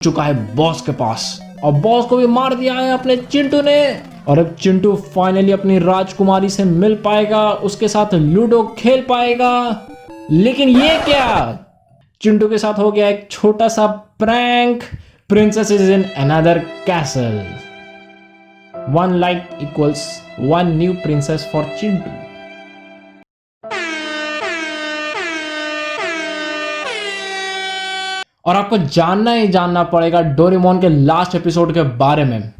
चुका है बॉस के पास और बॉस को भी मार दिया है अपने चिंटू ने। और अब चिंटू फाइनली अपनी राजकुमारी से मिल पाएगा, उसके साथ लूडो खेल पाएगा। लेकिन ये क्या, चिंटू के साथ हो गया एक छोटा सा prank. Princess is in another castle. 1 like equals 1 new princess for Chintu. और आपको जानना ही जानना पड़ेगा डोरेमोन के लास्ट एपिसोड के बारे में।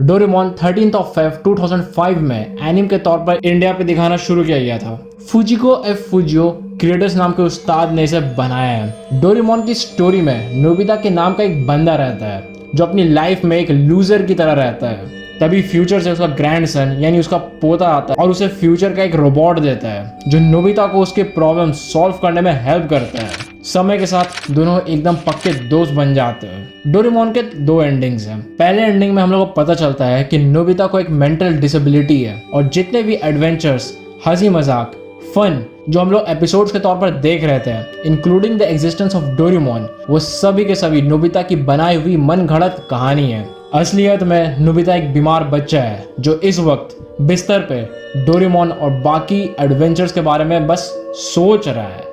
डोरेमोन 13 Feb 2005 में एनिम के तौर पर इंडिया पे दिखाना शुरू किया गया था। फुजिको एफ फुजियो क्रिएटर्स नाम के उस्ताद ने इसे बनाया है। डोरेमोन की स्टोरी में नोबिता के नाम का एक बंदा रहता है जो अपनी लाइफ में एक लूजर की तरह रहता है। तभी फ्यूचर से उसका ग्रैंडसन यानी उसका पोता आता है और उसे फ्यूचर का एक रोबोट देता है जो नोबिता को उसके प्रॉब्लम सॉल्व करने में हेल्प करता है। समय के साथ दोनों एकदम पक्के दोस्त बन जाते हैं। डोरेमोन के 2 एंडिंग्स हैं। पहले एंडिंग में हम लोग को पता चलता है कि नोबिता को एक मेंटल डिसेबिलिटी है और जितने भी एडवेंचर्स, हंसी मजाक, फन जो हम लोग एपिसोड्स के तौर पर देख रहे थे, including the existence of Doraemon, वो सभी के सभी नोबिता की बनाई हुई मन घड़त कहानी है। असलियत में नोबिता एक बीमार बच्चा है जो इस वक्त बिस्तर पे डोरेमोन और बाकी एडवेंचर्स के बारे में बस सोच रहा है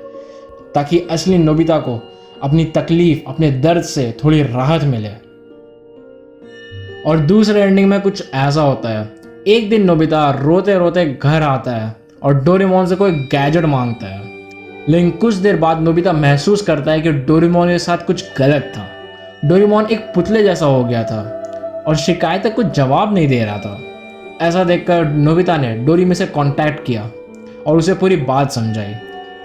ताकि असली नोबिता को अपनी तकलीफ, अपने दर्द से थोड़ी राहत मिले। और दूसरे एंडिंग में कुछ ऐसा होता है, एक दिन नोबिता रोते रोते घर आता है और डोरेमोन से कोई गैजेट मांगता है। लेकिन कुछ देर बाद नोबिता महसूस करता है कि डोरेमोन के साथ कुछ गलत था। डोरेमोन एक पुतले जैसा हो गया था और शिकायत तक कुछ जवाब नहीं दे रहा था। ऐसा देखकर नोबिता ने डोरेमी से कांटेक्ट किया और उसे पूरी बात समझाई।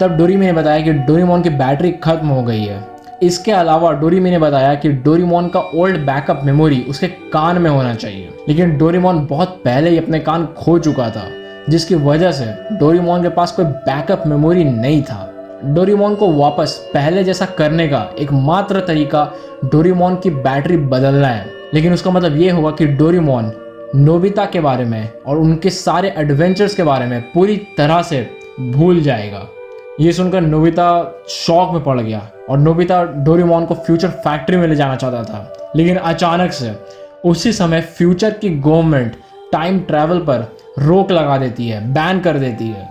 तब डोरेमी ने बताया कि डोरेमोन की बैटरी खत्म हो गई है। इसके अलावा डोरेमी ने बताया कि डोरेमोन का ओल्ड बैकअप मेमोरी उसके कान में होना चाहिए, लेकिन डोरेमोन बहुत पहले ही अपने कान खो चुका था, जिसकी वजह से डोरेमोन के पास कोई बैकअप मेमोरी नहीं था। डोरेमोन को वापस पहले जैसा करने का एकमात्र तरीका डोरेमोन की बैटरी बदलना है। लेकिन उसका मतलब ये होगा कि डोरेमोन नोबिता के बारे में और उनके सारे एडवेंचर्स के बारे में पूरी तरह से भूल जाएगा। ये सुनकर नोबिता शॉक में पड़ गया और नोबिता डोरेमोन को फ्यूचर फैक्ट्री में ले जाना चाहता था। लेकिन अचानक से उसी समय फ्यूचर की गवर्नमेंट टाइम ट्रैवल पर रोक लगा देती है, बैन कर देती है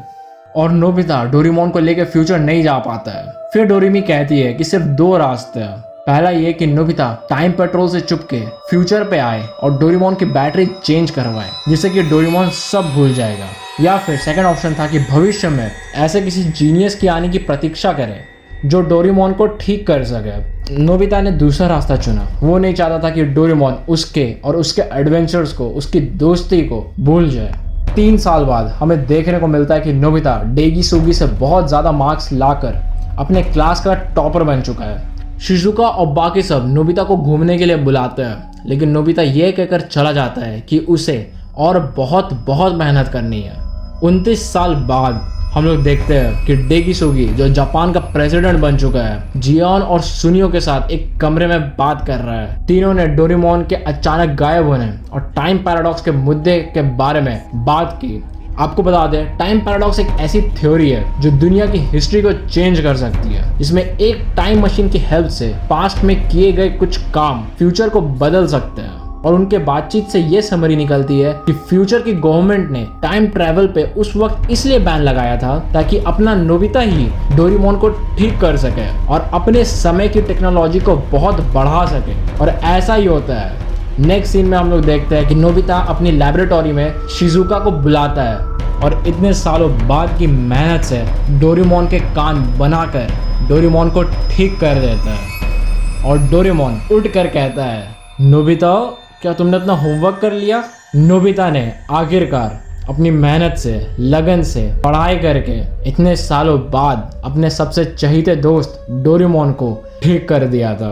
और नोबिता डोरेमोन को लेकर फ्यूचर नहीं जा पाता है। फिर डोरेमी कहती है कि सिर्फ 2 रास्ते हैं। पहला ये कि नोबिता टाइम पेट्रोल से चुपके फ्यूचर पे आए और डोरेमोन की बैटरी चेंज करवाए, जिससे कि डोरेमोन सब भूल जाएगा। या फिर सेकंड ऑप्शन था कि भविष्य में ऐसे किसी जीनियस की आने की प्रतीक्षा करे जो डोरेमोन को ठीक कर सके। नोबिता ने दूसरा रास्ता चुना। वो नहीं चाहता था कि डोरेमोन उसके और उसके एडवेंचर्स को, उसकी दोस्ती को भूल जाए। 3 साल बाद हमें देखने को मिलता है कि नोबिता डेगिसुगी से बहुत ज़्यादा मार्क्स लाकर अपने क्लास का टॉपर बन चुका है। शिजुका और बाकी सब नोबिता को घूमने के लिए बुलाते हैं, लेकिन नोबिता ये कहकर चला जाता है कि उसे और बहुत बहुत मेहनत करनी है। 29 साल बाद हम लोग देखते हैं कि डेगिसुगी जो जापान का प्रेसिडेंट बन चुका है, जियोन और सुनियो के साथ एक कमरे में बात कर रहा है। तीनों ने डोरेमोन के अचानक गायब होने और टाइम पैराडॉक्स के मुद्दे के बारे में बात की। आपको बता दें, टाइम पैराडॉक्स एक ऐसी थ्योरी है जो दुनिया की हिस्ट्री को चेंज कर सकती है। इसमें एक टाइम मशीन की हेल्प से पास्ट में किए गए कुछ काम फ्यूचर को बदल सकते हैं। और उनके बातचीत से ये समरी निकलती है कि फ्यूचर की गवर्नमेंट ने टाइम ट्रैवल पे उस वक्त इसलिए बैन लगाया था ताकि अपना नोबिता ही डोरेमोन को ठीक कर सके और अपने समय की टेक्नोलॉजी को बहुत बढ़ा सके। और ऐसा ही होता है। नेक्स्ट सीन में हम लोग देखते हैं कि नोबिता अपनी लैबोरेटरी में शिजुका को बुलाता है और इतने सालों बाद की मेहनत से डोरेमोन के कान बनाकर डोरेमोन को ठीक कर देता है। और डोरेमोन उठ कर कहता है, नोबिता क्या तुमने अपना होमवर्क कर लिया? नोबिता ने आखिरकार अपनी मेहनत से, लगन से पढ़ाई करके इतने सालों बाद अपने सबसे चहीते दोस्त डोरेमोन को ठीक कर दिया था।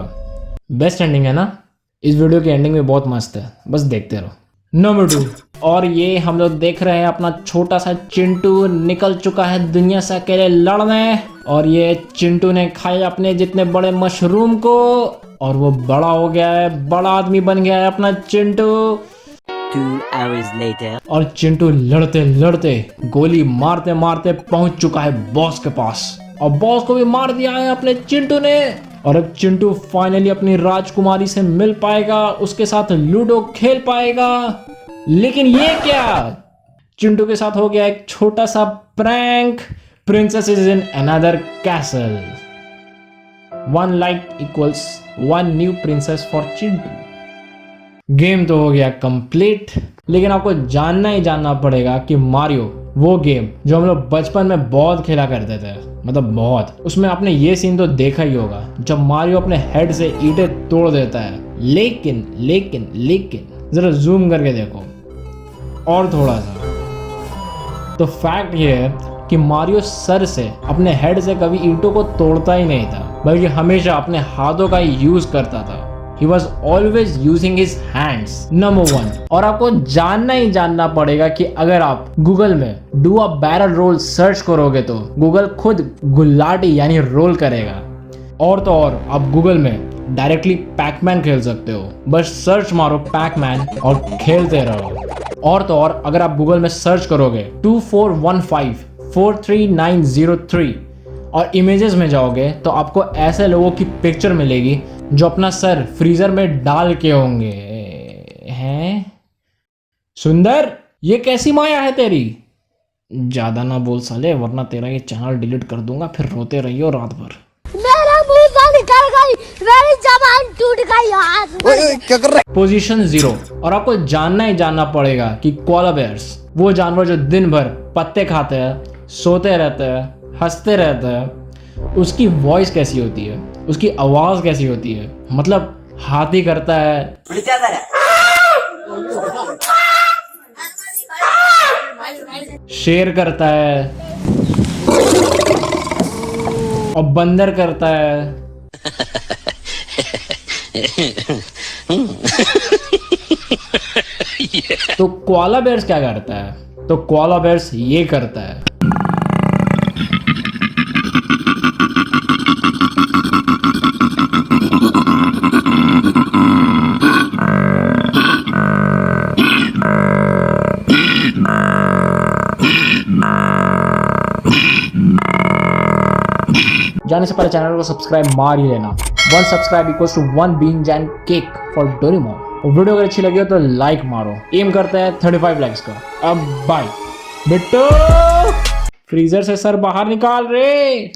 बेस्ट एंडिंग है ना? इस वीडियो की एंडिंग में बहुत मस्त है, बस देखते रहो। नंबर 2, और ये हम लोग देख रहे हैं अपना छोटा सा चिंटू निकल चुका है दुनिया से अकेले लड़ने। और ये चिंटू ने खाए अपने जितने बड़े मशरूम को और वो बड़ा हो गया है, बड़ा आदमी बन गया है अपना चिंटू। 2 hours later. और चिंटू लड़ते लड़ते, गोली मारते मारते पहुंच चुका है बॉस के पास और बॉस को भी मार दिया है अपने चिंटू ने। और अब चिंटू फाइनली अपनी राजकुमारी से मिल पाएगा, उसके साथ लूडो खेल पाएगा। लेकिन ये क्या, चिंटू के साथ हो गया एक छोटा सा prank. Princess is in another castle. 1 like equals 1 new princess for Chintu. Game तो हो गया कंप्लीट, लेकिन आपको जानना ही जानना पड़ेगा कि मारियो वो गेम जो हम लोग बचपन में बहुत खेला करते थे, मतलब बहुत, उसमें आपने ये सीन तो देखा ही होगा जब मारियो अपने हेड से ईंटें तोड़ देता है। लेकिन लेकिन लेकिन जरा जूम करके देखो और थोड़ा सा, तो फैक्ट ये है कि मारियो सर से, अपने हेड से कभी ईंटों को तोड़ता ही नहीं था, बल्कि हमेशा अपने हाथों का ही यूज करता था। He was always using his hands. Number 1. और आपको जानना ही जानना पड़ेगा कि अगर आप गूगल में do a barrel roll search करोगे तो गूगल खुद गुल्लाटी यानी रोल करेगा। और तो और आप गूगल में डायरेक्टली पैकमैन खेल सकते हो, बस सर्च मारो पैकमैन और खेलते रहो। और तो और अगर आप गूगल में सर्च करोगे 2415433903 और इमेजेस में जाओगे तो आपको ऐसे लोगों की पिक्चर मिलेगी जो अपना सर फ्रीजर में डाल के होंगे। हैं सुंदर, ये कैसी माया है तेरी? ज्यादा ना बोल साले, वरना तेरा ये चैनल डिलीट कर दूंगा, फिर रोते रहियो रात भर। मेरा मुंह से निकल गई, मेरी जबान टूट गई यार। ओए क्या कर रहा है? पोजीशन 0। और आपको जानना ही जानना पड़ेगा कि कोला बेयर्स, वो जानवर जो दिन भर पत्ते खाते हैं, सोते रहते हैं, हंसते रहते हैं, उसकी वॉइस कैसी होती है, उसकी आवाज कैसी होती है। मतलब हाथी करता है, शेर करता है और बंदर करता है। तो कोआला बेयर्स क्या करता है? तो कोआला बेयर्स ये करता है। जाने से पहले चैनल को सब्सक्राइब मार ही लेना। 1 subscribe equals to 1 beans and cake for Doraemon. और वीडियो अगर अच्छी लगी हो तो लाइक मारो। एम करते हैं 35 लाइक्स का। अब बाय बेटो, फ्रीजर से सर बाहर निकाल रे।